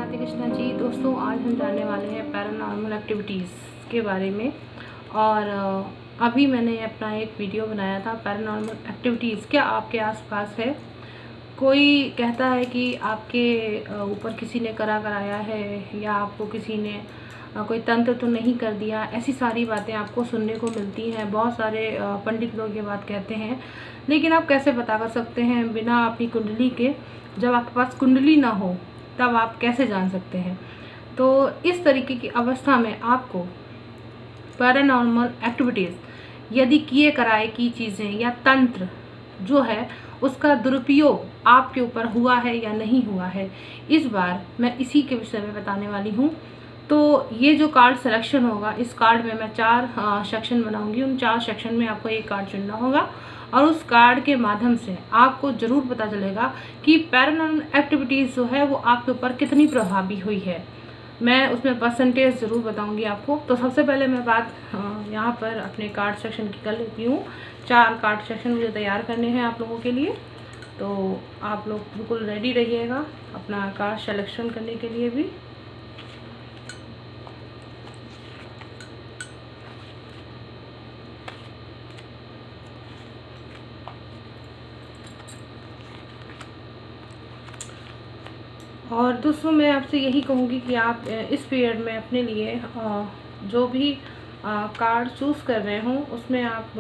राधे कृष्णा जी। दोस्तों, आज हम जानने वाले हैं पैरानॉर्मल एक्टिविटीज़ के बारे में। और अभी मैंने अपना एक वीडियो बनाया था, पैरानॉर्मल एक्टिविटीज़ क्या आपके आसपास है। कोई कहता है कि आपके ऊपर किसी ने कराया है, या आपको किसी ने कोई तंत्र तो नहीं कर दिया। ऐसी सारी बातें आपको सुनने को मिलती हैं। बहुत सारे पंडित लोग ये बात कहते हैं, लेकिन आप कैसे पता कर सकते हैं बिना अपनी कुंडली के? जब आपके पास कुंडली ना हो तब आप कैसे जान सकते हैं? तो इस तरीके की अवस्था में आपको पैरानॉर्मल एक्टिविटीज़ यदि किए कराए की चीज़ें या तंत्र जो है उसका दुरुपयोग आपके ऊपर हुआ है या नहीं हुआ है, इस बार मैं इसी के विषय में बताने वाली हूँ। तो ये जो कार्ड सिलेक्शन होगा, इस कार्ड में मैं 4 सेक्शन बनाऊंगी। उन 4 सेक्शन में आपको एक कार्ड चुनना होगा और उस कार्ड के माध्यम से आपको ज़रूर पता चलेगा कि पैरानॉर्मल एक्टिविटीज़ जो है वो आपके ऊपर कितनी प्रभावी हुई है। मैं उसमें परसेंटेज ज़रूर बताऊंगी आपको। तो सबसे पहले मैं बात यहाँ पर अपने कार्ड सेक्शन की कर लेती हूँ। 4 कार्ड सेक्शन मुझे तैयार करने हैं आप लोगों के लिए, तो आप लोग बिल्कुल रेडी रहिएगा अपना कार्ड सिलेक्शन करने के लिए भी। और दोस्तों, मैं आपसे यही कहूँगी कि आप इस पीरियड में अपने लिए जो भी कार्ड चूज़ कर रहे हों उसमें आप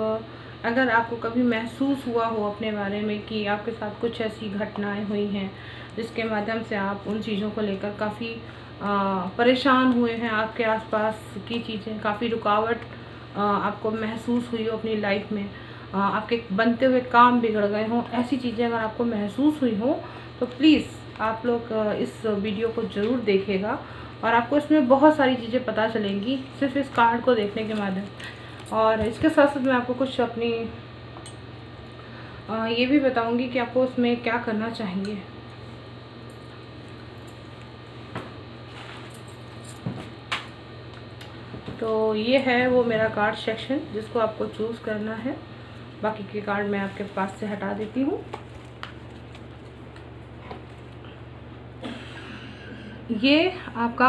अगर आपको कभी महसूस हुआ हो अपने बारे में कि आपके साथ कुछ ऐसी घटनाएं हुई हैं जिसके माध्यम से आप उन चीज़ों को लेकर काफ़ी परेशान हुए हैं, आपके आसपास की चीज़ें काफ़ी रुकावट आपको महसूस हुई हो अपनी लाइफ में, आपके बनते हुए काम बिगड़ गए हों, ऐसी चीज़ें अगर आपको महसूस हुई हो तो प्लीज़ आप लोग इस वीडियो को ज़रूर देखिएगा और आपको इसमें बहुत सारी चीज़ें पता चलेंगी सिर्फ इस कार्ड को देखने के माध्यम। और इसके साथ साथ मैं आपको कुछ अपनी ये भी बताऊंगी कि आपको उसमें क्या करना चाहिए। तो ये है वो मेरा कार्ड सेक्शन जिसको आपको चूज़ करना है। बाकी के कार्ड मैं आपके पास से हटा देती हूँ। ये आपका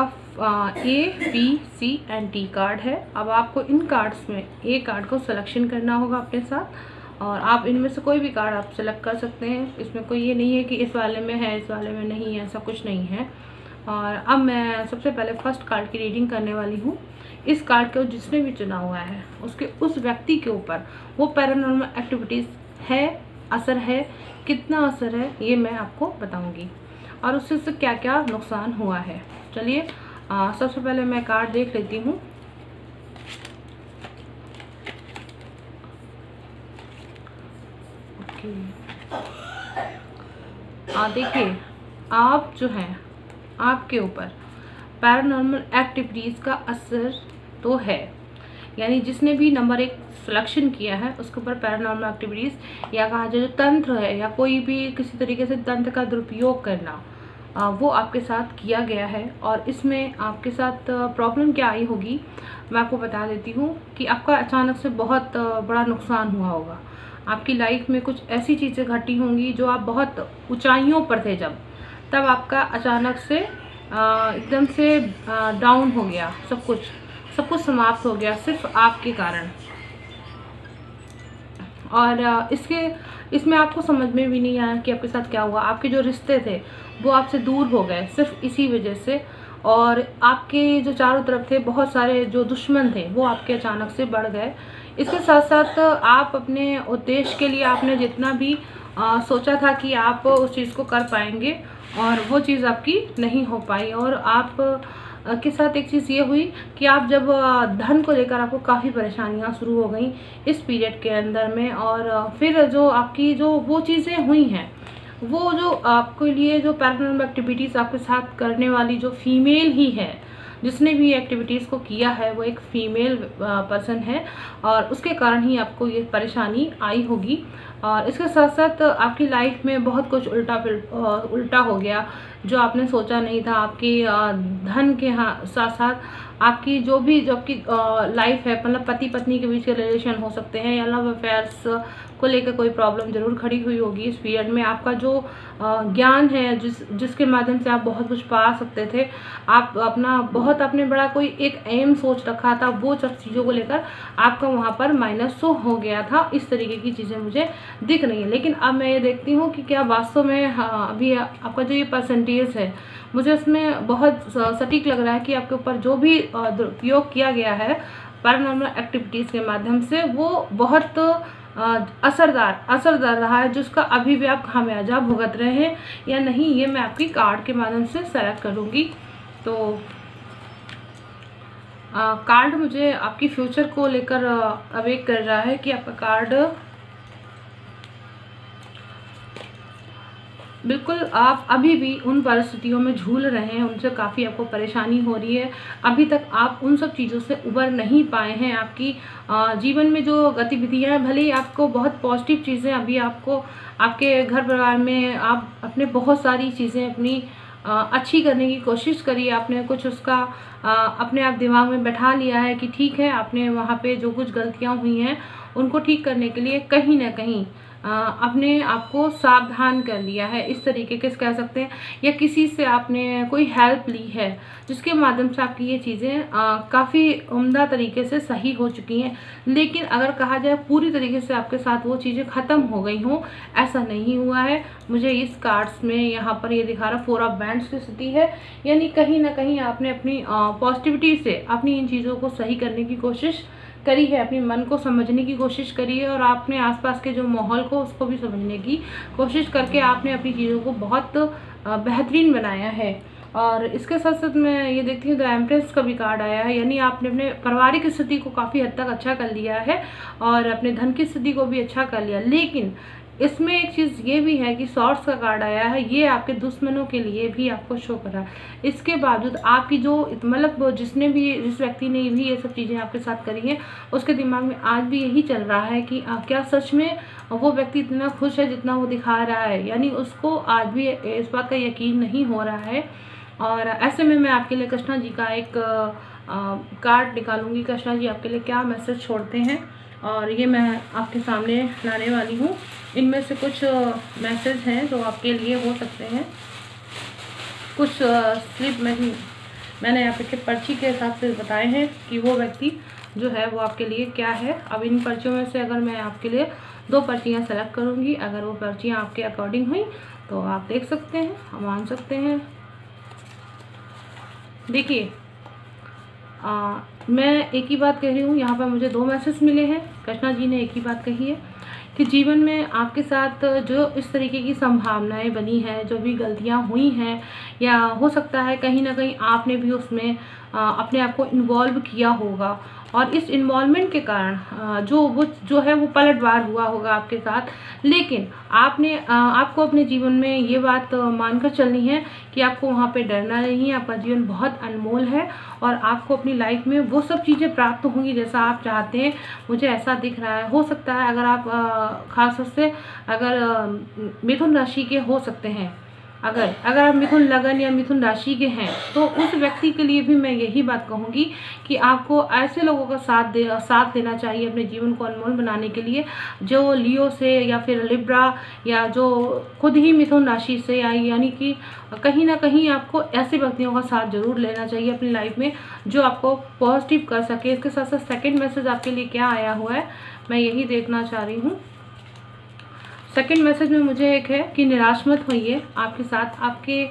ABCD कार्ड है। अब आपको इन कार्ड्स में एक कार्ड को सिलेक्शन करना होगा अपने साथ, और आप इनमें से कोई भी कार्ड आप सेलेक्ट कर सकते हैं। इसमें कोई ये नहीं है कि इस वाले में है इस वाले में नहीं है, ऐसा कुछ नहीं है। और अब मैं सबसे पहले फर्स्ट कार्ड की रीडिंग करने वाली हूँ। इस कार्ड को जिसने भी चुना हुआ है उसके उस व्यक्ति के ऊपर वो पैरानॉर्मल एक्टिविटीज़ है, असर है, कितना असर है ये मैं आपको बताऊँगी और उससे क्या क्या नुकसान हुआ है। चलिए सबसे पहले मैं कार्ड देख लेती हूँ। देखिए, आप जो हैं आपके ऊपर पैरानॉर्मल एक्टिविटीज़ का असर तो है, यानी जिसने भी नंबर 1 सिलेक्शन किया है उसके ऊपर पैरानॉर्मल एक्टिविटीज़ या कहा जाए जो तंत्र है या कोई भी किसी तरीके से तंत्र का दुरुपयोग करना वो आपके साथ किया गया है। और इसमें आपके साथ प्रॉब्लम क्या आई होगी मैं आपको बता देती हूँ कि आपका अचानक से बहुत बड़ा नुकसान हुआ होगा। आपकी लाइफ में कुछ ऐसी चीज़ें घटी होंगी जो आप बहुत ऊंचाइयों पर थे तब आपका अचानक से एकदम से डाउन हो गया, सब कुछ समाप्त हो गया सिर्फ आपके कारण। और इसमें आपको समझ में भी नहीं आया कि आपके साथ क्या हुआ। आपके जो रिश्ते थे वो आपसे दूर हो गए सिर्फ इसी वजह से, और आपके जो चारों तरफ थे बहुत सारे जो दुश्मन थे वो आपके अचानक से बढ़ गए। इसके साथ साथ आप अपने उद्देश्य के लिए आपने जितना भी सोचा था कि आप उस चीज़ को कर पाएंगे और वो चीज़ आपकी नहीं हो पाई। और आप के साथ एक चीज़ ये हुई कि आप जब धन को लेकर आपको काफ़ी परेशानियां शुरू हो गई इस पीरियड के अंदर में। और फिर जो आपकी जो वो चीज़ें हुई हैं वो जो आपके लिए जो पैरानॉर्मल एक्टिविटीज़ आपके साथ करने वाली जो फीमेल ही है, जिसने भी एक्टिविटीज़ को किया है वो एक फीमेल पर्सन है और उसके कारण ही आपको ये परेशानी आई होगी। और इसके साथ साथ आपकी लाइफ में बहुत कुछ उल्टा हो गया जो आपने सोचा नहीं था। आपकी धन के साथ साथ आपकी जो आपकी लाइफ है, मतलब पति पत्नी के बीच के रिलेशन हो सकते हैं या लव अफेयर्स को लेकर कोई प्रॉब्लम ज़रूर खड़ी हुई होगी। इस पीरियड में आपका जो ज्ञान है, जिसके माध्यम से आप बहुत कुछ पा सकते थे, आप अपना बहुत आपने बड़ा कोई एक एम सोच रखा था, वो सब चीज़ों को लेकर आपका वहाँ पर माइनस हो गया था। इस तरीके की चीज़ें मुझे दिख रही हैं। लेकिन अब मैं ये देखती हूँ कि क्या वास्तव में अभी आपका जो ये परसेंटेज है, मुझे उसमें बहुत सटीक लग रहा है कि आपके ऊपर जो भी दुरुपयोग किया गया है पैरानॉर्मल एक्टिविटीज़ के माध्यम से, वो बहुत असरदार रहा है, जिसका अभी भी आप खामियाजा भुगत रहे हैं या नहीं, ये मैं आपकी कार्ड के माध्यम से सेलेक्ट करूँगी। तो कार्ड मुझे आपकी फ्यूचर को लेकर अवेक कर रहा है कि आपका कार्ड बिल्कुल आप अभी भी उन परिस्थितियों में झूल रहे हैं, उनसे काफ़ी आपको परेशानी हो रही है। अभी तक आप उन सब चीज़ों से उबर नहीं पाए हैं। आपकी जीवन में जो गतिविधियाँ, भले ही आपको बहुत पॉजिटिव चीज़ें, अभी आपको आपके घर परिवार में आप अपने बहुत सारी चीज़ें अपनी अच्छी करने की कोशिश करी, आपने कुछ उसका अपने आप दिमाग में बैठा लिया है कि ठीक है, आपने वहाँ पे जो कुछ गलतियाँ हुई हैं उनको ठीक करने के लिए कहीं ना कहीं अपने आप को सावधान कर लिया है, इस तरीके के कह सकते हैं, या किसी से आपने कोई हेल्प ली है जिसके माध्यम से आपकी ये चीज़ें काफ़ी उम्दा तरीके से सही हो चुकी हैं। लेकिन अगर कहा जाए पूरी तरीके से आपके साथ वो चीज़ें ख़त्म हो गई हों, ऐसा नहीं हुआ है। मुझे इस कार्ड्स में यहाँ पर ये दिखा रहा 4 ऑफ बैंड्स की स्थिति है, यानी कहीं ना कहीं आपने अपनी पॉजिटिविटी से अपनी इन चीज़ों को सही करने की कोशिश करी है, अपने मन को समझने की कोशिश करी है, और आपने आसपास के जो माहौल को उसको भी समझने की कोशिश करके आपने अपनी चीज़ों को बहुत बेहतरीन बनाया है। और इसके साथ साथ मैं ये देखती हूँ द एम्प्रेस का भी कार्ड आया है, यानी आपने अपने पारिवारिक स्थिति को काफ़ी हद तक अच्छा कर लिया है और अपने धन की स्थिति को भी अच्छा कर लिया। लेकिन इसमें एक चीज़ ये भी है कि सॉर्ड्स का कार्ड आया है, ये आपके दुश्मनों के लिए भी आपको शो कर रहा है। इसके बावजूद आपकी जो मतलब जिस व्यक्ति ने भी ये सब चीज़ें आपके साथ करी हैं, उसके दिमाग में आज भी यही चल रहा है कि क्या सच में वो व्यक्ति इतना खुश है जितना वो दिखा रहा है, यानी उसको आज भी इस बात का यकीन नहीं हो रहा है। और ऐसे में मैं आपके लिए कृष्णा जी का एक कार्ड निकालूंगी। कृष्णा जी आपके लिए क्या मैसेज छोड़ते हैं, और ये मैं आपके सामने लाने वाली हूँ। इनमें से कुछ मैसेज हैं जो आपके लिए हो सकते हैं, कुछ स्लिप मैंने यहाँ पे पर्ची के हिसाब से बताए हैं कि वो व्यक्ति जो है वो आपके लिए क्या है। अब इन पर्चियों में से अगर मैं आपके लिए 2 पर्चियाँ सेलेक्ट करूँगी, अगर वो पर्चियाँ आपके अकॉर्डिंग हुई तो आप देख सकते हैं, मान सकते हैं। देखिए, मैं एक ही बात कह रही हूँ, यहाँ पर मुझे 2 मैसेज मिले हैं। कृष्णा जी ने एक ही बात कही है कि जीवन में आपके साथ जो इस तरीके की संभावनाएं बनी हैं, जो भी गलतियाँ हुई हैं, या हो सकता है कहीं ना कहीं आपने भी उसमें अपने आप को इन्वॉल्व किया होगा, और इस इन्वॉल्वमेंट के कारण जो है वो पलटवार हुआ होगा आपके साथ। लेकिन आपको अपने जीवन में ये बात मानकर चलनी है कि आपको वहाँ पे डरना नहीं है। आपका जीवन बहुत अनमोल है और आपको अपनी लाइफ में वो सब चीज़ें प्राप्त होंगी जैसा आप चाहते हैं, मुझे ऐसा दिख रहा है। हो सकता है अगर आप खास तौर से अगर मिथुन राशि के हो सकते हैं, अगर आप मिथुन लगन या मिथुन राशि के हैं, तो उस व्यक्ति के लिए भी मैं यही बात कहूँगी कि आपको ऐसे लोगों का साथ देना चाहिए अपने जीवन को अनमोल बनाने के लिए, जो लियो से या फिर लिब्रा या जो खुद ही मिथुन राशि से आई, यानी कि कहीं ना कहीं आपको ऐसे व्यक्तियों का साथ जरूर लेना चाहिए अपनी लाइफ में जो आपको पॉजिटिव कर सके। इसके साथ साथ सेकेंड मैसेज आपके लिए क्या आया हुआ है मैं यही देखना चाह रही हूँ। सेकेंड मैसेज में मुझे एक है कि निराश मत होइए। आपके साथ आपके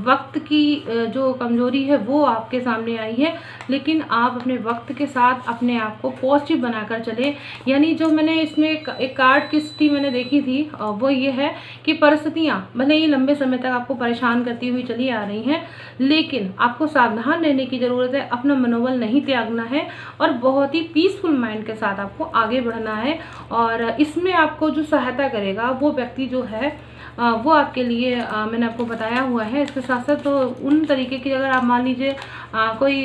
वक्त की जो कमजोरी है वो आपके सामने आई है, लेकिन आप अपने वक्त के साथ अपने आप को पॉजिटिव बनाकर चले। यानी जो मैंने इसमें एक कार्ड की स्थिति मैंने देखी थी वो ये है कि परिस्थितियाँ भले ही लंबे समय तक आपको परेशान करती हुई चली आ रही हैं, लेकिन आपको सावधान रहने की ज़रूरत है, अपना मनोबल नहीं त्यागना है और बहुत ही पीसफुल माइंड के साथ आपको आगे बढ़ना है। और इसमें आपको जो सहायता करेगा वो व्यक्ति जो है वो आपके लिए मैंने आपको बताया हुआ है। इसके साथ साथ तो उन तरीके की अगर आप मान लीजिए कोई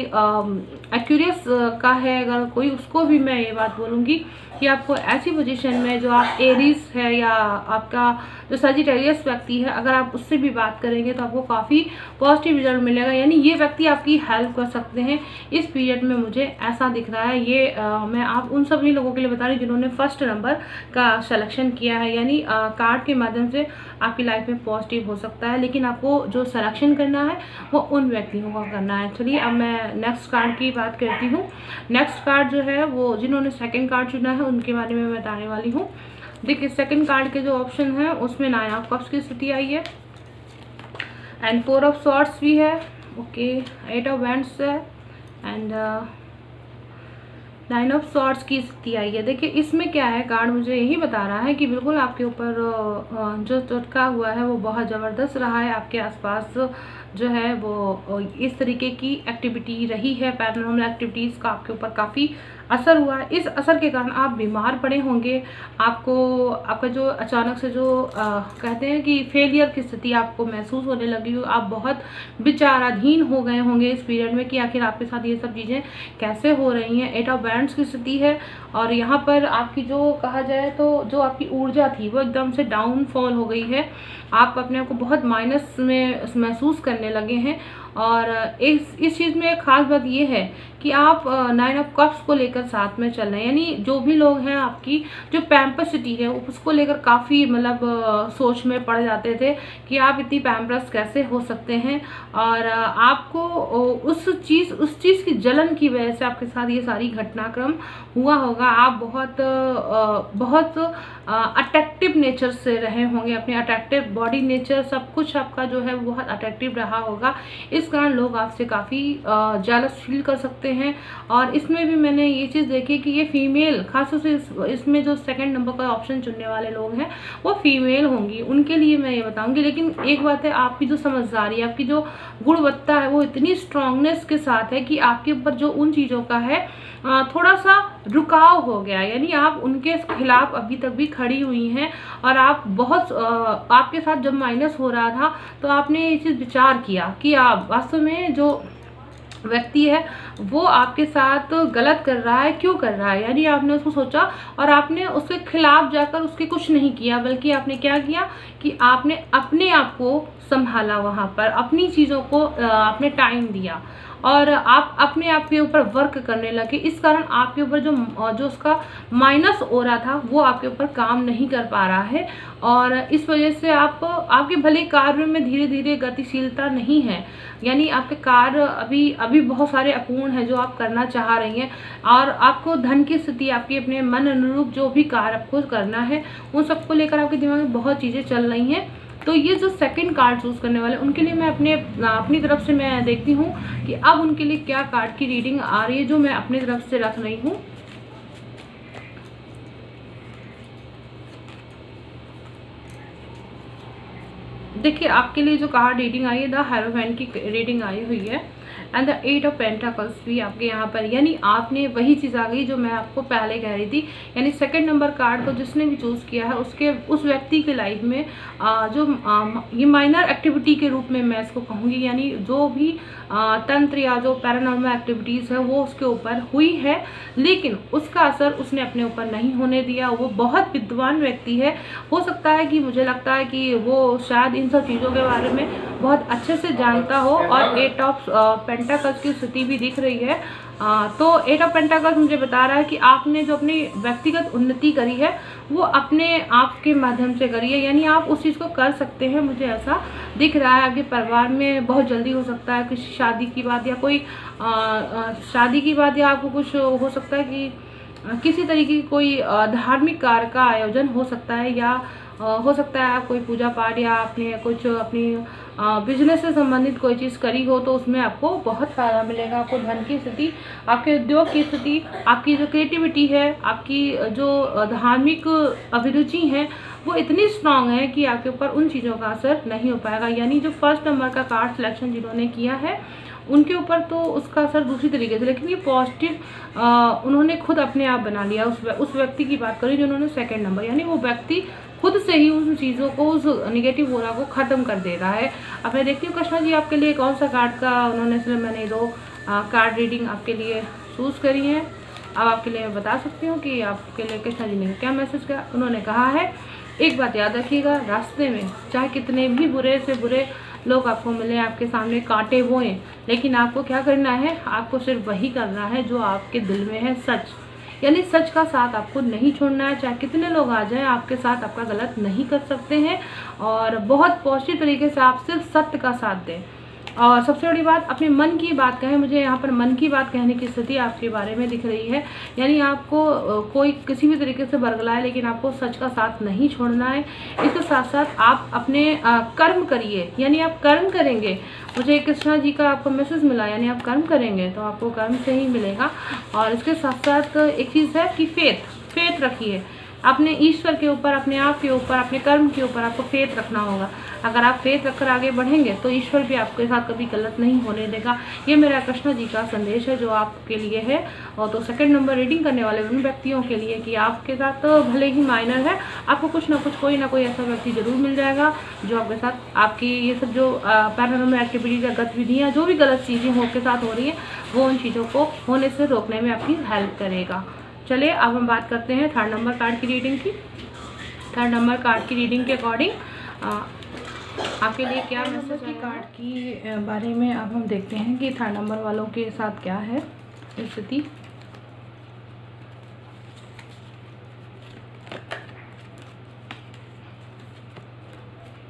एक्यूरियस का है अगर कोई, उसको भी मैं ये बात बोलूँगी कि आपको ऐसी पोजीशन में जो आप एरीज है या आपका जो सजिटेरियस व्यक्ति है, अगर आप उससे भी बात करेंगे तो आपको काफ़ी पॉजिटिव रिजल्ट मिलेगा। यानी ये व्यक्ति आपकी हेल्प कर सकते हैं इस पीरियड में, मुझे ऐसा दिख रहा है। ये मैं आप उन सभी लोगों के लिए बता रही हूँ जिन्होंने फर्स्ट नंबर का सिलेक्शन किया है। यानी कार्ड के माध्यम से आपकी लाइफ में पॉजिटिव हो सकता है, लेकिन आपको जो सिलेक्शन करना है वो उन व्यक्तियों का करना है। चलिए अब मैं नेक्स्ट कार्ड की बात करती हूँ। नेक्स्ट कार्ड जो है वो जिन्होंने सेकंड कार्ड चुना है उनके बारे में मैं बताने वाली हूँ। देखिए सेकंड कार्ड के जो ऑप्शन है उसमें 9 ऑफ कप्स की स्थिति आई है एंड 4 ऑफ सॉर्ड्स भी है, ओके, 8 ऑफ वैंड्स है एंड 9 ऑफ सॉर्ड्स की स्थिति आई है। देखिए इसमें क्या है, कार्ड मुझे यही बता रहा है कि बिल्कुल आपके ऊपर जो चटका हुआ है वो बहुत ज़बरदस्त रहा है। आपके आसपास जो है वो इस तरीके की एक्टिविटी रही है, पैरानॉर्मल एक्टिविटीज़ का आपके ऊपर काफ़ी असर हुआ है। इस असर के कारण आप बीमार पड़े होंगे, आपको आपका जो अचानक से जो कहते हैं कि फेलियर की स्थिति आपको महसूस होने लगी हो, आप बहुत विचाराधीन हो गए होंगे इस पीरियड में कि आखिर आपके साथ ये सब चीज़ें कैसे हो रही हैं। 8 ऑफ वैंड्स की स्थिति है और यहाँ पर आपकी जो कहा जाए तो जो आपकी ऊर्जा थी वो एकदम से डाउनफॉल हो गई है। आप अपने आप को बहुत माइनस में महसूस करने लगे हैं और इस चीज़ में एक ख़ास बात ये है कि आप 9 ऑफ कप्स को लेकर साथ में चल रहे हैं। यानी जो भी लोग हैं आपकी जो पैम्पसिटी है उसको लेकर काफ़ी मतलब सोच में पड़ जाते थे कि आप इतनी पैम्परस कैसे हो सकते हैं, और आपको उस चीज़ की जलन की वजह से आपके साथ ये सारी घटनाक्रम हुआ होगा। आप बहुत अट्रैक्टिव नेचर से रहे होंगे, अपने अट्रैक्टिव बॉडी नेचर सब कुछ आपका जो है बहुत अट्रैक्टिव रहा होगा। इस कारण लोग आपसे काफ़ी जेलस फील कर सकते हैं। और इसमें भी मैंने ये चीज़ देखी कि ये फीमेल खासतौर से इसमें जो सेकंड नंबर का ऑप्शन चुनने वाले लोग हैं वो फीमेल होंगी, उनके लिए मैं ये बताऊंगी। लेकिन एक बात है, आपकी जो समझदारी, आपकी जो गुणवत्ता है वो इतनी स्ट्रांगनेस के साथ है कि आपके ऊपर जो उन चीज़ों का है थोड़ा सा रुकाव हो गया। यानी आप उनके खिलाफ अभी तक भी खड़ी हुई हैं और आप बहुत आपके साथ जब माइनस हो रहा था तो आपने ये चीज़ विचार किया कि आप वास्तव में जो व्यक्ति है वो आपके साथ गलत कर रहा है, क्यों कर रहा है। यानी आपने उसको सोचा और आपने उसके खिलाफ जाकर उसके कुछ नहीं किया, बल्कि आपने क्या किया कि आपने अपने आप को संभाला, वहाँ पर अपनी चीज़ों को आपने टाइम दिया और आप अपने आप के ऊपर वर्क करने लगे। इस कारण आपके ऊपर जो उसका माइनस हो रहा था वो आपके ऊपर काम नहीं कर पा रहा है और इस वजह से आपके भले कार्य में धीरे धीरे गतिशीलता नहीं है। यानी आपके कार्य अभी बहुत सारे अपूर्ण हैं जो आप करना चाह रही हैं और आपको धन की स्थिति, आपकी अपने मन अनुरूप जो भी कार्य आपको करना है उन सबको लेकर आपके दिमाग में बहुत चीज़ें चल रही हैं। तो ये जो सेकंड कार्ड चूज़ करने वाले उनके लिए मैं अपनी तरफ से मैं देखती हूँ कि अब उनके लिए क्या कार्ड की रीडिंग आ रही है जो मैं अपनी तरफ से रख रही हूँ। देखिए आपके लिए जो कार्ड रीडिंग आई है द हायरोफेंट की रीडिंग आई हुई है एंड द 8 ऑफ पेंटाकल्स भी आपके यहाँ पर। यानी आपने वही चीज़ आ गई जो मैं आपको पहले कह रही थी। यानी सेकंड नंबर कार्ड को जिसने भी चूज़ किया है उस व्यक्ति के लाइफ में ये माइनर एक्टिविटी के रूप में मैं इसको कहूँगी। यानी जो भी तंत्र या जो पैरानॉर्मल एक्टिविटीज़ है वो उसके ऊपर हुई है, लेकिन उसका असर उसने अपने ऊपर नहीं होने दिया। वो बहुत विद्वान व्यक्ति है, हो सकता है कि मुझे लगता है कि वो शायद इन सब चीज़ों के बारे में बहुत अच्छे से जानता हो। और 8 ऑफ पेंटाकल्स की स्थिति भी दिख रही है। तो 8 ऑफ पेंटाकल्स मुझे बता रहा है कि आपने जो अपनी व्यक्तिगत उन्नति करी है वो अपने आप के माध्यम से करी है। यानी आप उस चीज़ को कर सकते हैं, मुझे ऐसा दिख रहा है। आपके परिवार में बहुत जल्दी हो सकता है किसी शादी की बात या कोई शादी की बात, या आपको कुछ हो सकता है कि किसी तरीके की कोई धार्मिक कार्य का आयोजन हो सकता है, या हो सकता है आप कोई पूजा पाठ या आपने कुछ अपनी बिजनेस से संबंधित कोई चीज़ करी हो तो उसमें आपको बहुत फ़ायदा मिलेगा। आपको धन की स्थिति, आपके उद्योग की स्थिति, आपकी जो क्रिएटिविटी है, आपकी जो धार्मिक अभिरुचि है वो इतनी स्ट्रांग है कि आपके ऊपर उन चीज़ों का असर नहीं हो पाएगा। यानी जो फर्स्ट नंबर का कार्ड सिलेक्शन जिन्होंने किया है उनके ऊपर तो उसका असर दूसरी तरीके से, लेकिन ये पॉजिटिव उन्होंने खुद अपने आप बना लिया। उस व्यक्ति की बात करें जिन्होंने सेकंड नंबर, यानी वो व्यक्ति खुद से ही उन चीज़ों को, उस निगेटिव ऑरा को ख़त्म कर दे रहा है। अब मैं देखती हूँ कृष्णा जी आपके लिए कौन सा कार्ड का उन्होंने, इसलिए मैंने 2 कार्ड रीडिंग आपके लिए चूज़ करी है। अब आपके लिए मैं बता सकती हूँ कि आपके लिए कृष्णा जी ने क्या मैसेज किया। उन्होंने कहा है एक बात याद रखिएगा, रास्ते में चाहे कितने भी बुरे से बुरे लोग आपको मिले, आपके सामने कांटे बोएं, लेकिन आपको क्या करना है, आपको सिर्फ वही करना है जो आपके दिल में है, सच। यानी सच का साथ आपको नहीं छोड़ना है, चाहे कितने लोग आ जाएं आपके साथ, आपका गलत नहीं कर सकते हैं। और बहुत पॉजिटिव तरीके से आप सिर्फ सत्य का साथ दें। और सबसे बड़ी बात, अपने मन की बात कहें। मुझे यहाँ पर मन की बात कहने की स्थिति आपके बारे में दिख रही है, यानी आपको कोई किसी भी तरीके से बरगलाए, लेकिन आपको सच का साथ नहीं छोड़ना है। इसके साथ साथ आप अपने कर्म करिए, यानी आप कर्म करेंगे। मुझे कृष्णा जी का आपको मैसेज मिला, यानी आप कर्म करेंगे तो आपको कर्म से ही मिलेगा। और इसके साथ साथ एक चीज़ है कि फेथ रखिए अपने ईश्वर के ऊपर, अपने आप के ऊपर, अपने कर्म के ऊपर आपको फेथ रखना होगा। अगर आप फेथ रखकर आगे बढ़ेंगे तो ईश्वर भी आपके साथ कभी गलत नहीं होने देगा। ये मेरा कृष्णा जी का संदेश है जो आपके लिए है। और तो सेकंड नंबर रीडिंग करने वाले उन व्यक्तियों के लिए कि आपके साथ तो भले ही माइनर है, आपको कुछ ना कुछ कोई ना कोई ऐसा व्यक्ति जरूर मिल जाएगा जो आपके साथ आपकी ये सब जो पैरानॉर्मल एक्टिविटीज या गतिविधियाँ जो भी गलत चीज़ें आपके साथ हो रही है वो उन चीज़ों को होने से रोकने में आपकी हेल्प करेगा। चलिए अब हम बात करते हैं थर्ड नंबर कार्ड की रीडिंग की। थर्ड नंबर कार्ड की रीडिंग के अकॉर्डिंग आपके लिए क्या मैसेज है कार्ड की बारे में। अब हम देखते हैं कि थर्ड नंबर वालों के साथ क्या है स्थिति।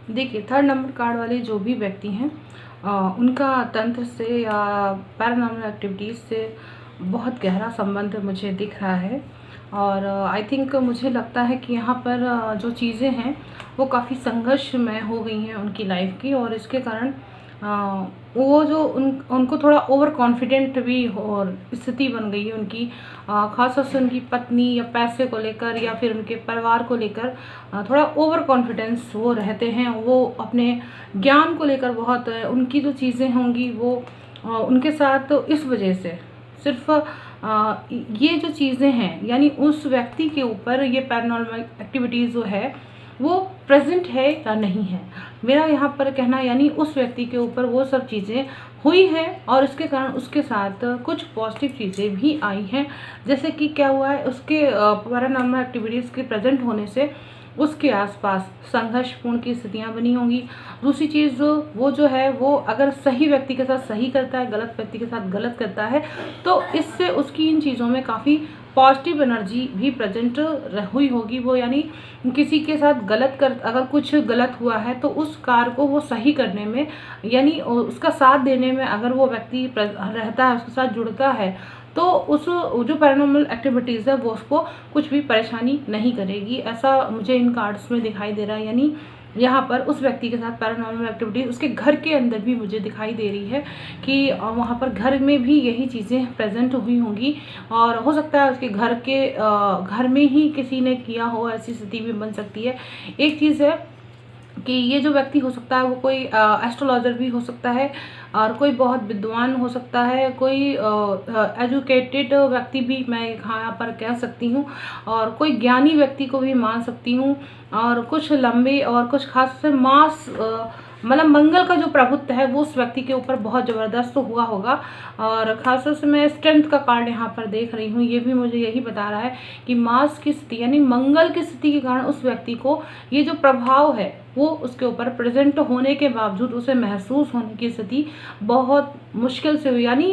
देखिए, थर्ड नंबर कार्ड वाले जो भी व्यक्ति हैं उनका तंत्र से या पैरानॉर्मल एक्टिविटीज़ से बहुत गहरा संबंध मुझे दिख रहा है। और आई थिंक मुझे लगता है कि यहाँ पर जो चीज़ें हैं वो काफ़ी संघर्षमय हो गई हैं उनकी लाइफ की, और इसके कारण वो जो उनको थोड़ा ओवर कॉन्फिडेंट भी और स्थिति बन गई है उनकी, खासतौर से उनकी पत्नी या पैसे को लेकर या फिर उनके परिवार को लेकर थोड़ा ओवर कॉन्फिडेंस वो रहते हैं। वो अपने ज्ञान को लेकर बहुत उनकी जो चीज़ें होंगी वो उनके साथ इस वजह से सिर्फ ये जो चीज़ें हैं, यानी उस व्यक्ति के ऊपर ये पैरानॉर्मल एक्टिविटीज़ जो है वो प्रेजेंट है या नहीं है, मेरा यहाँ पर कहना, यानी उस व्यक्ति के ऊपर वो सब चीज़ें हुई हैं और इसके कारण उसके साथ कुछ पॉजिटिव चीज़ें भी आई हैं। जैसे कि क्या हुआ है, उसके पैरानॉर्मल एक्टिविटीज़ के प्रेजेंट होने से उसके आसपास संघर्षपूर्ण की स्थितियाँ बनी होंगी। दूसरी चीज़ वो जो है वो अगर सही व्यक्ति के साथ सही करता है, गलत व्यक्ति के साथ गलत करता है, तो इससे उसकी इन चीज़ों में काफ़ी पॉजिटिव एनर्जी भी प्रेजेंट हुई होगी। वो यानी किसी के साथ अगर कुछ गलत हुआ है तो उस कार्य को वो सही करने में, यानी उसका साथ देने में अगर वो व्यक्ति रहता है, उसके साथ जुड़ता है, तो उस जो पैरानॉर्मल एक्टिविटीज़ है वो उसको कुछ भी परेशानी नहीं करेगी। ऐसा मुझे इन कार्ड्स में दिखाई दे रहा है। यानी यहाँ पर उस व्यक्ति के साथ पैरानॉर्मल एक्टिविटीज़ उसके घर के अंदर भी मुझे दिखाई दे रही है कि वहाँ पर घर में भी यही चीज़ें प्रेजेंट हुई होंगी, और हो सकता है उसके घर में ही किसी ने किया हो, ऐसी स्थिति भी बन सकती है। एक चीज़ है कि ये जो व्यक्ति हो सकता है वो कोई एस्ट्रोलॉजर भी हो सकता है, और कोई बहुत विद्वान हो सकता है, कोई एजुकेटेड व्यक्ति भी मैं यहाँ पर कह सकती हूँ, और कोई ज्ञानी व्यक्ति को भी मान सकती हूँ, और कुछ लंबे और कुछ खास से मास मतलब मंगल का जो प्रभुत्व है वो उस व्यक्ति के ऊपर बहुत ज़बरदस्त हुआ होगा। और खासतौर से मैं स्ट्रेंथ का कार्ड यहाँ पर देख रही हूँ, ये भी मुझे यही बता रहा है कि मास की स्थिति यानी मंगल की स्थिति के कारण उस व्यक्ति को ये जो प्रभाव है वो उसके ऊपर प्रेजेंट होने के बावजूद उसे महसूस होने की स्थिति बहुत मुश्किल से हुई। यानी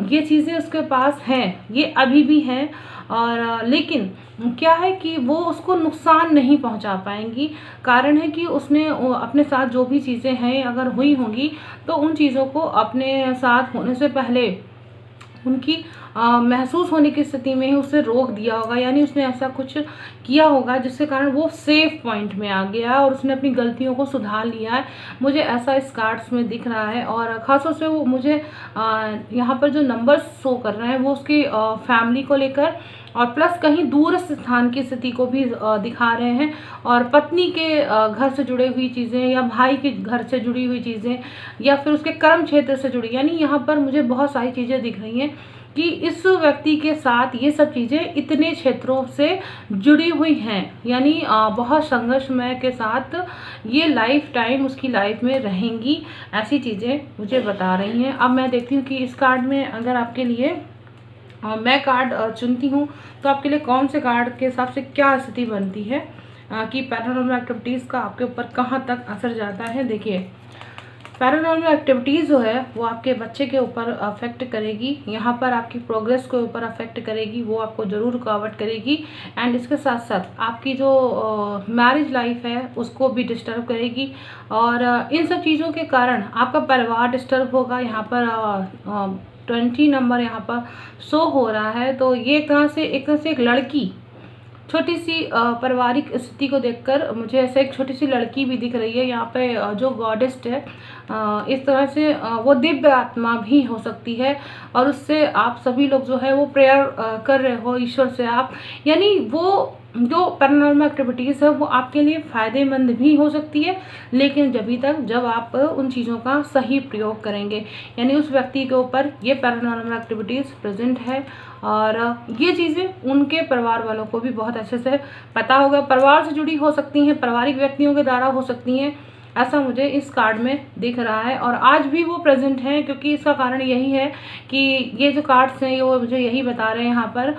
ये चीज़ें उसके पास हैं, ये अभी भी हैं, और लेकिन क्या है कि वो उसको नुकसान नहीं पहुंचा पाएंगी। कारण है कि उसने अपने साथ जो भी चीज़ें हैं अगर हुई होंगी तो उन चीज़ों को अपने साथ होने से पहले उनकी महसूस होने की स्थिति में ही उसे रोक दिया होगा। यानी उसने ऐसा कुछ किया होगा जिसके कारण वो सेफ पॉइंट में आ गया और उसने अपनी गलतियों को सुधार लिया है। मुझे ऐसा इस कार्ड्स में दिख रहा है। और ख़ासतौर से वो मुझे यहाँ पर जो नंबर्स शो कर रहे हैं वो उसकी फैमिली को लेकर और प्लस कहीं दूरस्थ स्थान की स्थिति को भी दिखा रहे हैं, और पत्नी के घर से जुड़ी हुई चीज़ें या भाई के घर से जुड़ी हुई चीज़ें या फिर उसके कर्म क्षेत्र से जुड़ी, यानी यहाँ पर मुझे बहुत सारी चीज़ें दिख रही हैं कि इस व्यक्ति के साथ ये सब चीज़ें इतने क्षेत्रों से जुड़ी हुई हैं। यानी बहुत संघर्षमय के साथ ये लाइफ टाइम उसकी लाइफ में रहेंगी, ऐसी चीज़ें मुझे बता रही हैं। अब मैं देखती हूँ कि इस कार्ड में अगर आपके लिए मैं कार्ड चुनती हूँ तो आपके लिए कौन से कार्ड के हिसाब से क्या स्थिति बनती है। कि पैरानॉर्मल एक्टिविटीज़ का आपके ऊपर कहाँ तक असर जाता है। देखिए, पैरानॉर्मल एक्टिविटीज़ जो है वो आपके बच्चे के ऊपर अफेक्ट करेगी, यहाँ पर आपकी प्रोग्रेस के ऊपर अफेक्ट करेगी, वो आपको ज़रूर रुकावट करेगी। एंड इसके साथ साथ आपकी जो मैरिज लाइफ है उसको भी डिस्टर्ब करेगी। और इन सब चीज़ों के कारण आपका परिवार डिस्टर्ब होगा। यहाँ पर 20 नंबर यहाँ पर शो हो रहा है। तो ये एक तरह से एक लड़की, छोटी सी पारिवारिक स्थिति को देखकर मुझे ऐसे एक छोटी सी लड़की भी दिख रही है यहाँ पे, जो गॉडेस्ट है। इस तरह से वो दिव्य आत्मा भी हो सकती है, और उससे आप सभी लोग जो है वो प्रेयर कर रहे हो ईश्वर से आप, यानी वो जो पैरानॉर्मल एक्टिविटीज़ है वो आपके लिए फ़ायदेमंद भी हो सकती है, लेकिन जब आप उन चीज़ों का सही प्रयोग करेंगे, यानी उस व्यक्ति के ऊपर ये पैरानॉर्मल एक्टिविटीज़ प्रेजेंट है। और ये चीज़ें उनके परिवार वालों को भी बहुत अच्छे से पता होगा, परिवार से जुड़ी हो सकती हैं, पारिवारिक व्यक्तियों के द्वारा हो सकती हैं, ऐसा मुझे इस कार्ड में दिख रहा है। और आज भी वो प्रेजेंट हैं, क्योंकि इसका कारण यही है कि ये जो कार्ड्स हैं वो मुझे यही बता रहे हैं यहाँ पर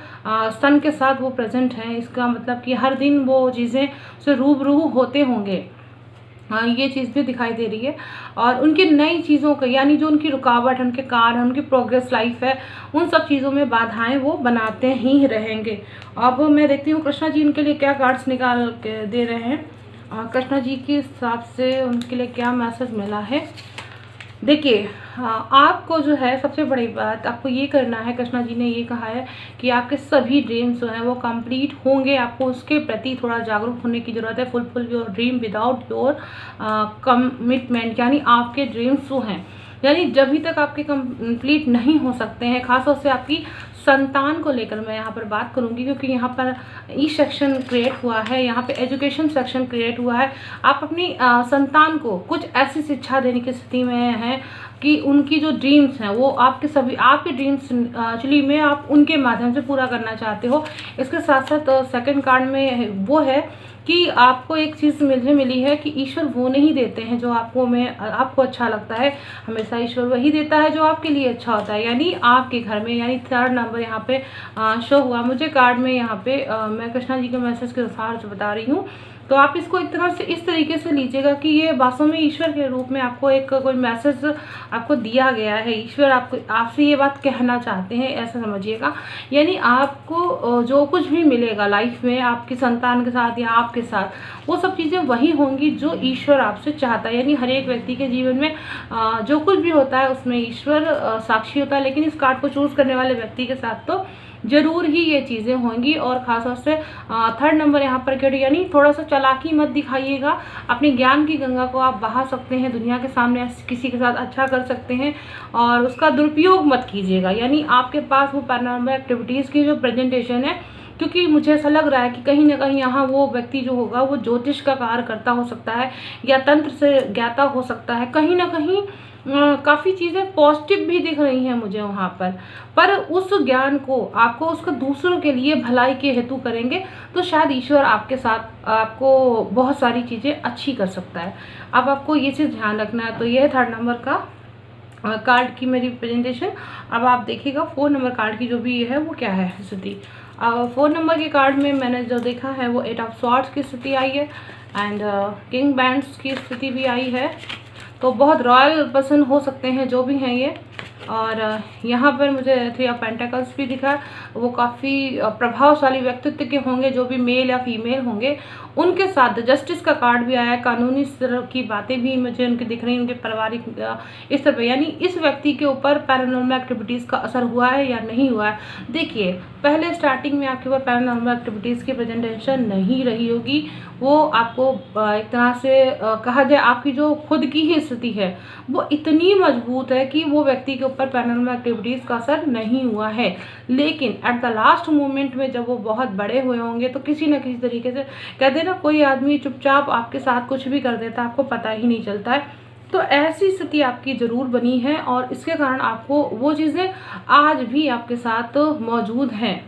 सन के साथ वो प्रेजेंट हैं। इसका मतलब कि हर दिन वो चीज़ें से रूबरू होते होंगे। हाँ, ये चीज़ भी दिखाई दे रही है। और उनकी नई चीज़ों का, यानी जो उनकी रुकावट है, उनके कार्य है, उनकी प्रोग्रेस लाइफ है, उन सब चीज़ों में बाधाएं वो बनाते ही रहेंगे। अब मैं देखती हूँ कृष्णा जी इनके लिए क्या कार्ड्स निकाल के दे रहे हैं। कृष्णा जी के हिसाब से उनके लिए क्या मैसेज मिला है। देखिए, आपको जो है सबसे बड़ी बात आपको ये करना है, कृष्णा जी ने ये कहा है कि आपके सभी ड्रीम्स जो हैं वो कंप्लीट होंगे। आपको उसके प्रति थोड़ा जागरूक होने की ज़रूरत है। Fulfil your dream without your commitment, यानी आपके ड्रीम्स जो हैं, यानी जब भी तक आपके कंप्लीट नहीं हो सकते हैं, खासतौर से आपकी संतान को लेकर मैं यहाँ पर बात करूँगी, क्योंकि यहाँ पर ई सेक्शन क्रिएट हुआ है, यहाँ पे एजुकेशन सेक्शन क्रिएट हुआ है। आप अपनी संतान को कुछ ऐसी शिक्षा देने की स्थिति में हैं कि उनकी जो ड्रीम्स हैं वो आपके ड्रीम्स एक्चुअली में आप उनके माध्यम से पूरा करना चाहते हो। इसके साथ साथ सेकंड कार्ड में वो है कि आपको एक चीज़ मिली है कि ईश्वर वो नहीं देते हैं जो आपको अच्छा लगता है, हमेशा ईश्वर वही देता है जो आपके लिए अच्छा होता है, यानी आपके घर में। यानी 3rd नंबर यहाँ पे शो हुआ मुझे कार्ड में। यहाँ पे मैं कृष्णा जी के मैसेज के अनुसार जो बता रही हूँ, तो आप इसको एक तरह से इस तरीके से लीजिएगा कि ये वास्तव में ईश्वर के रूप में आपको एक कोई मैसेज आपको दिया गया है। ईश्वर आपसे ये बात कहना चाहते हैं, ऐसा समझिएगा। यानी आपको जो कुछ भी मिलेगा लाइफ में आपकी संतान के साथ या आपके साथ, वो सब चीज़ें वही होंगी जो ईश्वर आपसे चाहता है। यानी हर एक व्यक्ति के जीवन में जो कुछ भी होता है उसमें ईश्वर साक्षी होता है, लेकिन इस कार्ड को चूज़ करने वाले व्यक्ति के साथ तो जरूर ही ये चीज़ें होंगी। और खासतौर से 3rd नंबर यहाँ पर क्यों, यानी थोड़ा सा चालाकी मत दिखाइएगा। अपने ज्ञान की गंगा को आप बहा सकते हैं, दुनिया के सामने किसी के साथ अच्छा कर सकते हैं, और उसका दुरुपयोग मत कीजिएगा। यानी आपके पास वो पैरानॉर्मल एक्टिविटीज़ की जो प्रेजेंटेशन है, क्योंकि मुझे ऐसा लग रहा है कि कहीं ना कहीं यहाँ वो व्यक्ति जो होगा वो ज्योतिष का कार्य करता हो सकता है, या तंत्र से ज्ञाता हो सकता है। कहीं ना कहीं काफ़ी चीज़ें पॉजिटिव भी दिख रही हैं मुझे वहाँ पर उस ज्ञान को आपको उसका दूसरों के लिए भलाई के हेतु करेंगे तो शायद ईश्वर आपके साथ आपको बहुत सारी चीज़ें अच्छी कर सकता है। अब आपको ये चीज़ ध्यान रखना है। तो ये है 3rd नंबर का कार्ड की मेरी प्रेजेंटेशन। अब आप देखिएगा 4 नंबर कार्ड की जो भी है वो क्या है स्थिति। 4 नंबर के कार्ड में मैंने जो देखा है वो 8 ऑफ स्वॉर्ड्स की स्थिति आई है, एंड किंग बैंड्स की स्थिति भी आई है। तो बहुत रॉयल पर्सन हो सकते हैं जो भी हैं ये। और यहाँ पर मुझे 3 ऑफ पेंटिकल्स भी दिखा, वो काफ़ी प्रभावशाली व्यक्तित्व के होंगे, जो भी मेल या फीमेल होंगे उनके साथ। जस्टिस का कार्ड भी आया, कानूनी तरह की बातें भी मुझे उनकी दिख रही हैं, उनके पारिवारिक इस तरह। यानी इस व्यक्ति के ऊपर पैरानॉर्मल एक्टिविटीज़ का असर हुआ है या नहीं हुआ है। देखिए, पहले स्टार्टिंग में आपके ऊपर पैरानॉर्मल एक्टिविटीज़ की प्रेजेंटेशन नहीं रही होगी, वो आपको एक तरह से कहा जाए आपकी जो खुद की ही स्थिति है वो इतनी मजबूत है कि वो व्यक्ति के ऊपर पैरानॉर्मल एक्टिविटीज़ का असर नहीं हुआ है। लेकिन एट द लास्ट मोमेंट में जब वो बहुत बड़े हुए होंगे तो किसी न किसी तरीके से, कहते हैं ना, कोई आदमी चुपचाप आपके साथ कुछ भी कर देता है, आपको पता ही नहीं चलता है। तो ऐसी स्थिति आपकी ज़रूर बनी है, और इसके कारण आपको वो चीज़ें आज भी आपके साथ मौजूद हैं।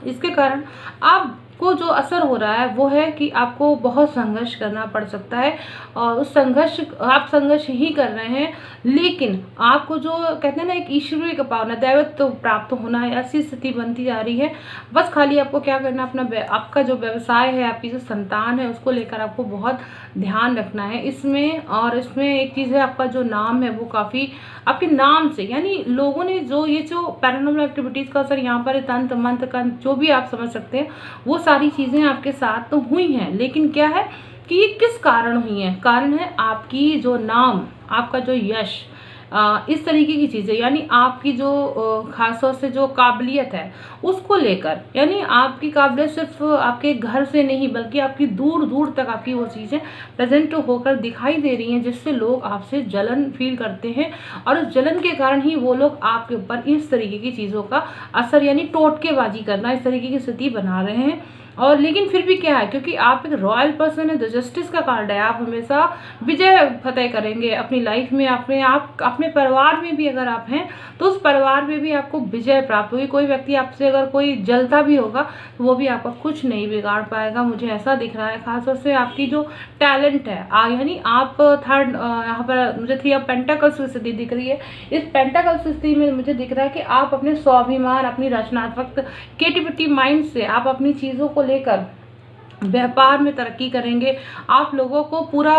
इसके कारण आप को जो असर हो रहा है वो है कि आपको बहुत संघर्ष करना पड़ सकता है, और उस संघर्ष ही कर रहे हैं, लेकिन आपको जो कहते हैं ना एक ईश्वरीय का पावना दैवत्व तो प्राप्त होना है, ऐसी स्थिति बनती जा रही है। बस खाली आपको क्या करना, आपका जो व्यवसाय है, आपकी जो संतान है, उसको लेकर आपको बहुत ध्यान रखना है इसमें। और इसमें एक चीज़ है, आपका जो नाम है वो काफ़ी आपके नाम से, यानी लोगों ने जो पैरानॉर्मल एक्टिविटीज़ का असर यहाँ पर तंत्र मंत्र का जो भी आप समझ सकते हैं, वो सारी चीज़ें आपके साथ तो हुई हैं, लेकिन क्या है कि ये किस कारण हुई है? कारण है आपकी जो नाम, आपका जो यश, इस तरीके की चीज़ें, यानी आपकी जो खासतौर से जो काबिलियत है उसको लेकर, यानी आपकी काबिलियत सिर्फ आपके घर से नहीं बल्कि आपकी दूर दूर तक आपकी वो चीज़ें प्रेजेंट होकर दिखाई दे रही हैं, जिससे लोग आपसे जलन फील करते हैं, और उस जलन के कारण ही वो लोग आपके ऊपर इस तरीके की चीज़ों का असर, यानी टोटकेबाजी करना, इस तरीके की स्थिति बना रहे हैं। और लेकिन फिर भी क्या है, क्योंकि आप एक रॉयल पर्सन है, द जस्टिस का कार्ड है, आप हमेशा विजय फतेह करेंगे अपनी लाइफ में। अपने परिवार में भी अगर आप हैं तो उस परिवार में भी आपको विजय प्राप्त होगी। कोई व्यक्ति आपसे अगर कोई जलता भी होगा तो वो भी आपका कुछ नहीं बिगाड़ पाएगा, मुझे ऐसा दिख रहा है। खासतौर से आपकी जो टैलेंट है, यानी आप थर्ड, यहाँ पर मुझे 3 ऑफ पेंटाकल्स की स्थिति दिख रही है। इस पेंटाकल्स स्थिति में मुझे दिख रहा है कि आप अपने स्वाभिमान, अपनी रचनात्मक क्रिएटिविटी माइंड से आप अपनी चीज़ों को लेकर व्यापार में तरक्की करेंगे। आप लोगों को पूरा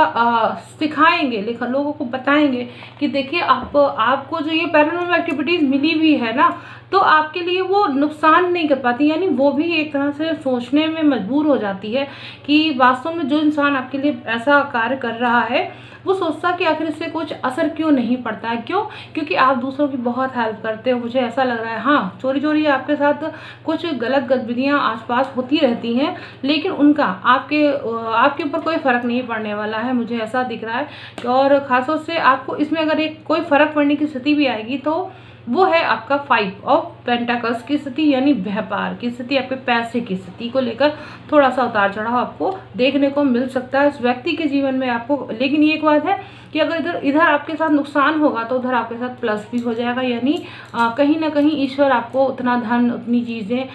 सिखाएंगे, लोगों को बताएंगे कि देखिए आपको जो ये पैरानॉर्मल एक्टिविटीज़ मिली हुई है ना, तो आपके लिए वो नुकसान नहीं कर पाती, यानी वो भी एक तरह से सोचने में मजबूर हो जाती है कि वास्तव में जो इंसान आपके लिए ऐसा कार्य कर रहा है वो सोचता कि आखिर इससे कुछ असर क्यों नहीं पड़ता है। क्यों? क्योंकि आप दूसरों की बहुत हेल्प करते हो, मुझे ऐसा लग रहा है। हाँ, चोरी चोरी आपके साथ कुछ गलत गतिविधियाँ आसपास होती रहती हैं, लेकिन उनका आपके ऊपर कोई फ़र्क नहीं पड़ने वाला है, मुझे ऐसा दिख रहा है। और ख़ासतौर से आपको इसमें अगर कोई फ़र्क पड़ने की स्थिति भी आएगी तो वो है आपका 5 ऑफ पेंटाकल्स की स्थिति, यानी व्यापार की स्थिति, आपके पैसे की स्थिति को लेकर थोड़ा सा उतार चढ़ाव आपको देखने को मिल सकता है इस व्यक्ति के जीवन में आपको। लेकिन ये एक बात है कि अगर इधर आपके साथ नुकसान होगा तो उधर आपके साथ प्लस भी हो जाएगा, यानी कहीं ना कहीं ईश्वर आपको उतना धन, उतनी चीज़ें,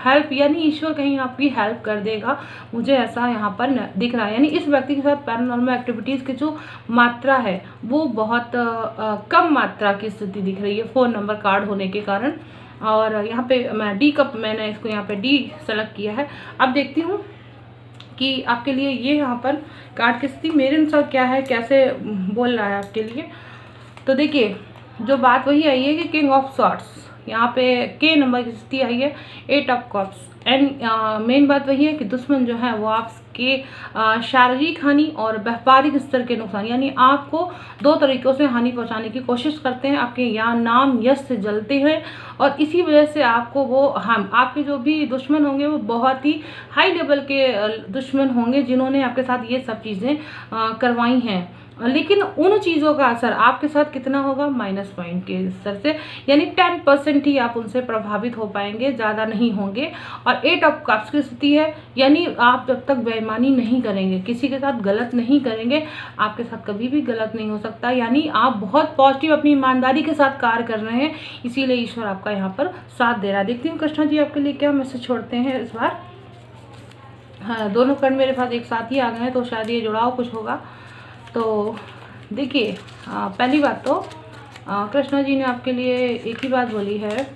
हेल्प यानी ईश्वर कहीं आपकी हेल्प कर देगा, मुझे ऐसा यहाँ पर दिख रहा है। यानी इस व्यक्ति के साथ पैरानॉर्मल एक्टिविटीज़ की जो मात्रा है वो बहुत कम मात्रा की स्थिति दिख रही है 4 नंबर कार्ड होने के कारण। और यहाँ पे मैंने इसको यहाँ पे डी सेलेक्ट किया है। अब देखती हूँ कि आपके लिए ये यहाँ पर कार्ड की स्थिति मेरे अनुसार क्या है, कैसे बोल रहा है आपके लिए। तो देखिए, जो बात वही आई है कि किंग ऑफ सॉर्ड्स, यहाँ पे के नंबर की स्थिति आई है, 8 ऑफ कप्स। एंड मेन बात वही है कि दुश्मन जो है वो आपके शारीरिक हानि और व्यापारिक स्तर के नुकसान, यानी आपको 2 तरीक़ों से हानि पहुंचाने की कोशिश करते हैं। आपके यहाँ नाम यश से जलते हैं, और इसी वजह से आपको आपके जो भी दुश्मन होंगे वो बहुत ही हाई लेवल के दुश्मन होंगे, जिन्होंने आपके साथ ये सब चीज़ें करवाई हैं। लेकिन उन चीज़ों का असर आपके साथ कितना होगा, -पॉइंट के स्तर से, यानी 10% ही आप उनसे प्रभावित हो पाएंगे, ज़्यादा नहीं होंगे। और 8 ऑफ कप्स की स्थिति है, यानी आप जब तक बेईमानी नहीं करेंगे, किसी के साथ गलत नहीं करेंगे, आपके साथ कभी भी गलत नहीं हो सकता। यानी आप बहुत पॉजिटिव अपनी ईमानदारी के साथ कार्य कर रहे हैं, इसीलिए ईश्वर आपका यहाँ पर साथ दे रहा है। देखती हूँ कृष्णा जी आपके लिए क्या मैसेज छोड़ते हैं इस बार। हाँ, दोनों कार्ड मेरे पास एक साथ ही आ गए हैं, तो शायद ये जुड़ाव कुछ होगा। तो देखिए, पहली बात तो कृष्णा जी ने आपके लिए एक ही बात बोली है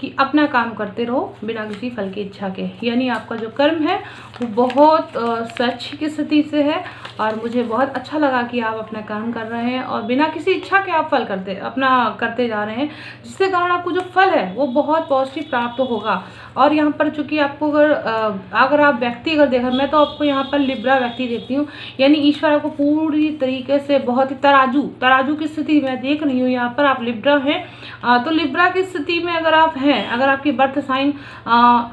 कि अपना काम करते रहो बिना किसी फल की इच्छा के, यानी आपका जो कर्म है वो बहुत सच की स्थिति से है, और मुझे बहुत अच्छा लगा कि आप अपना काम कर रहे हैं और बिना किसी इच्छा के आप फल करते जा रहे हैं, जिसके कारण आपको जो फल है वो बहुत पॉजिटिव प्राप्त होगा। और यहाँ पर चूँकि आपको अगर आप व्यक्ति देखा, मैं तो आपको यहाँ पर लिब्रा व्यक्ति देखती हूँ, यानी ईश्वर आपको पूरी तरीके से बहुत ही तराजू की स्थिति मैं देख रही हूँ। यहाँ पर आप लिब्रा हैं, तो लिब्रा की स्थिति में अगर आप हैं, अगर आपकी बर्थ साइन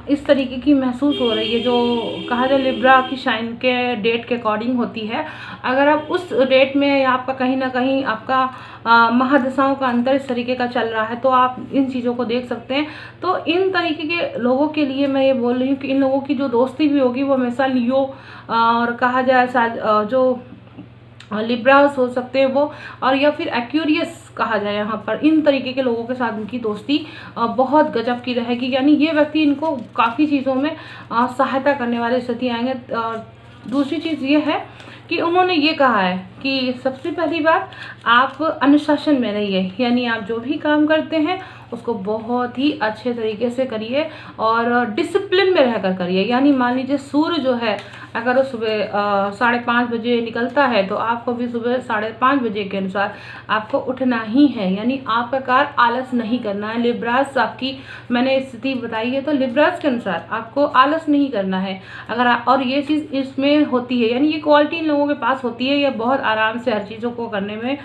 इस तरीके की महसूस हो रही है, जो कहा जाए लिब्रा की साइन के डेट के अकॉर्डिंग होती है, अगर आप उस डेट में आपका कहीं ना कहीं आपका महादशाओं का अंतर इस तरीके का चल रहा है, तो आप इन चीज़ों को देख सकते हैं। तो इन तरीके के लोगों के लिए मैं ये बोल रही हूँ कि इन लोगों की जो दोस्ती भी होगी वो हमेशा लियो और कहा जाए जो लिब्रास हो सकते हैं वो, और या फिर एक्यूरियस कहा जाए यहाँ पर। इन तरीके के लोगों के साथ इनकी दोस्ती बहुत गजब की रहेगी। यानी ये व्यक्ति इनको काफ़ी चीज़ों में सहायता करने वाली स्थिति आएंगे। दूसरी चीज़ ये है कि उन्होंने ये कहा है कि सबसे पहली बात, आप अनुशासन में रहिए। यानी आप जो भी काम करते हैं उसको बहुत ही अच्छे तरीके से करिए और डिसिप्लिन में रहकर करिए। यानी मान लीजिए सूर्य जो है अगर वो सुबह 5:30 बजे निकलता है तो आपको भी सुबह 5:30 बजे के अनुसार आपको उठना ही है। यानी आप प्रकार आलस नहीं करना है। लिब्रास आपकी मैंने स्थिति बताई है तो लिब्रास के अनुसार आपको आलस नहीं करना है। अगर और ये चीज़ इसमें होती है, यानी ये क्वालिटी इन लोगों के पास होती है। ये बहुत आराम से हर चीज़ों को करने में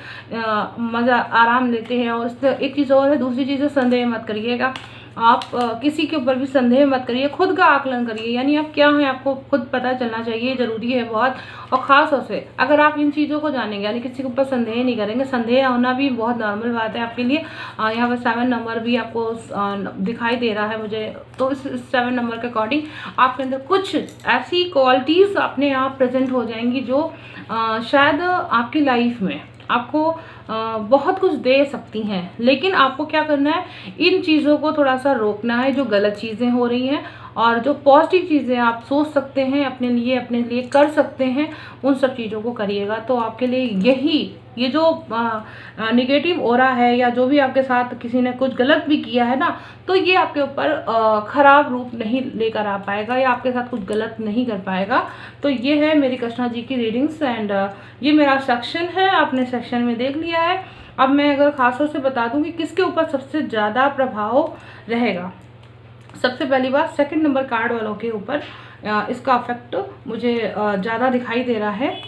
मज़ा आराम लेते हैं। और इससे एक चीज़ और है, दूसरी चीज़ है संदेह मत करिएगा। आप किसी के ऊपर भी संदेह मत करिए, खुद का आकलन करिए। यानी आप क्या हैं आपको खुद पता चलना चाहिए, ज़रूरी है बहुत। और ख़ास तौर से अगर आप इन चीज़ों को जानेंगे, यानी किसी के ऊपर संदेह नहीं करेंगे, संदेह होना भी बहुत नॉर्मल बात है आपके लिए। यहाँ पर 7 नंबर भी आपको दिखाई दे रहा है मुझे, तो इस 7 नंबर के अकॉर्डिंग आपके अंदर कुछ ऐसी क्वालिटीज़ अपने आप प्रेजेंट हो जाएंगी जो शायद आपकी लाइफ में आपको बहुत कुछ दे सकती हैं। लेकिन आपको क्या करना है, इन चीज़ों को थोड़ा सा रोकना है जो गलत चीज़ें हो रही हैं, और जो पॉजिटिव चीज़ें आप सोच सकते हैं अपने लिए कर सकते हैं, उन सब चीज़ों को करिएगा। तो आपके लिए ये जो निगेटिव ओरा है या जो भी आपके साथ किसी ने कुछ गलत भी किया है ना, तो ये आपके ऊपर ख़राब रूप नहीं लेकर आ पाएगा या आपके साथ कुछ गलत नहीं कर पाएगा। तो ये है मेरी कृष्णा जी की रीडिंग्स एंड ये मेरा सेक्शन है, आपने सेक्शन में देख लिया है। अब मैं अगर खासतौर से बता दूं कि किसके ऊपर सबसे ज़्यादा प्रभाव रहेगा। सबसे पहली बात, 2nd नंबर कार्ड वालों के ऊपर इसका इफेक्ट मुझे ज़्यादा दिखाई दे रहा है।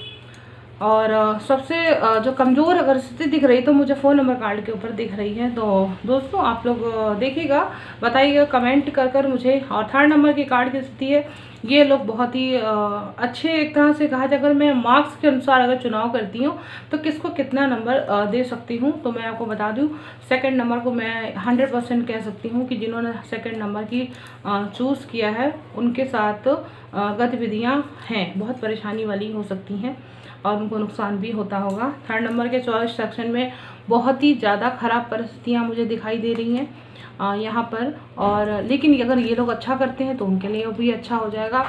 और सबसे जो कमज़ोर अगर स्थिति दिख रही तो मुझे 4 नंबर कार्ड के ऊपर दिख रही है। तो दोस्तों आप लोग देखिएगा, बताइएगा कमेंट कर मुझे। और 3rd नंबर की कार्ड की स्थिति है, ये लोग बहुत ही अच्छे, एक तरह से कहा जाए अगर मैं मार्क्स के अनुसार अगर चुनाव करती हूँ तो किसको कितना नंबर दे सकती हूँ। तो मैं आपको बता दूँ 2nd नंबर को मैं 100% कह सकती हूँ कि जिन्होंने 2nd नंबर की चूज़ किया है उनके साथ गतिविधियाँ हैं बहुत परेशानी वाली हो सकती हैं और उनको नुकसान भी होता होगा। 3rd नंबर के चॉइस सेक्शन में बहुत ही ज़्यादा ख़राब परिस्थितियाँ मुझे दिखाई दे रही हैं यहाँ पर। और लेकिन अगर ये लोग अच्छा करते हैं तो उनके लिए भी अच्छा हो जाएगा।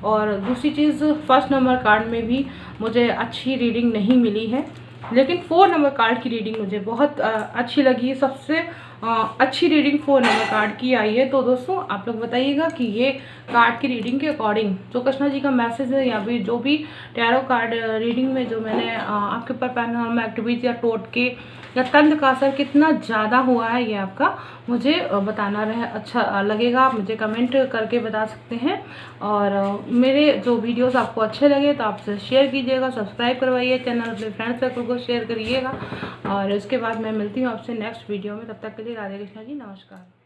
और दूसरी चीज़, 1st नंबर कार्ड में भी मुझे अच्छी रीडिंग नहीं मिली है, लेकिन 4 नंबर कार्ड की रीडिंग मुझे बहुत अच्छी लगी। सबसे अच्छी रीडिंग 4 नंबर कार्ड की आई है। तो दोस्तों आप लोग बताइएगा कि ये कार्ड की रीडिंग के अकॉर्डिंग जो कृष्णा जी का मैसेज है या फिर जो भी टैरो कार्ड रीडिंग में जो मैंने आपके ऊपर पैरानॉर्मल एक्टिविटी या टोटके या तंत्र का असर कितना ज़्यादा हुआ है ये आपका मुझे बताना रहे अच्छा लगेगा। आप मुझे कमेंट करके बता सकते हैं। और मेरे जो वीडियोस आपको अच्छे लगे तो आपसे शेयर कीजिएगा, सब्सक्राइब करवाइए चैनल, अपने फ्रेंड्स सर्कल को शेयर करिएगा। और उसके बाद मैं मिलती हूँ आपसे नेक्स्ट वीडियो में। तब तक के लिए राधे कृष्णा जी, नमस्कार।